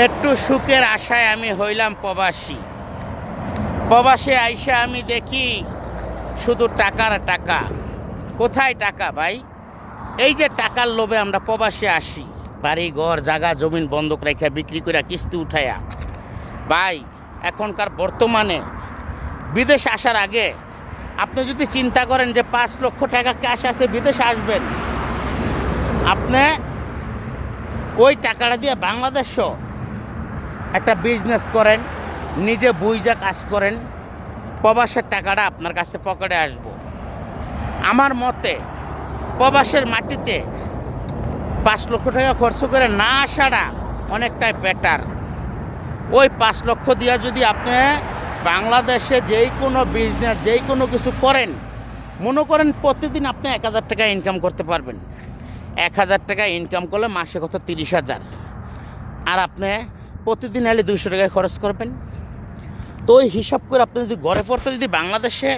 একটু সুখের আশায় আমি হইলাম প্রবাসী। প্রবাসে আইসা আমি দেখি শুধু টাকার টাকা। কোথায় টাকা ভাই? এই যে টাকার লোভে আমরা প্রবাসে আসি, বাড়ি ঘর জায়গা জমিন বন্ধক রেখে বিক্রি করে কিস্তি উঠাইয়া। ভাই, এখনকার বর্তমানে বিদেশ আসার আগে আপনি যদি চিন্তা করেন যে 5 লক্ষ টাকা ক্যাশ আছে বিদেশে আসবেন, আপনি ওই টাকাটা দিয়ে বাংলাদেশও একটা বিজনেস করেন, নিজে বুঝা কাজ করেন, প্রবাসের টাকাটা আপনার কাছে পকেটে আসবো। আমার মতে প্রবাসের মাটিতে 5 লক্ষ টাকা খরচ করে না আসাটা অনেকটাই বেটার। ওই 5 লক্ষ দিয়ে যদি আপনি বাংলাদেশে যেই কোনো বিজনেস যেই কোনো কিছু করেন, মনে করেন প্রতিদিন আপনি 1,000 টাকা ইনকাম করতে পারবেন। 1,000 টাকা ইনকাম করলে মাসে কত 30,000, আর আপনি প্রতিদিন এলে 200 টাকা খরচ করবেন। তো ওই হিসাব করে আপনি যদি ঘরে পড়তে যদি বাংলাদেশে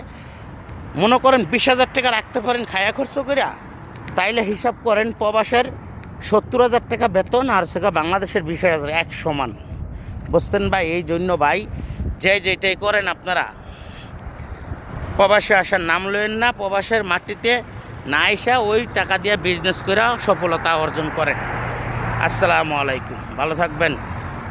মনে করেন 20,000 টাকা রাখতে পারেন খায়া খরচ করে, তাইলে হিসাব করেন প্রবাসের 70,000 টাকা বেতন আর সেটা বাংলাদেশের 20,000 এক সমান। বুঝছেন ভাই? এই জন্য ভাই, যেটাই করেন আপনারা প্রবাসে আসার নাম লইন না। প্রবাসের মাটিতে না আইসা ওই টাকা দিয়ে বিজনেস করে সফলতা অর্জন করেন। আসসালামু আলাইকুম, ভালো থাকবেন।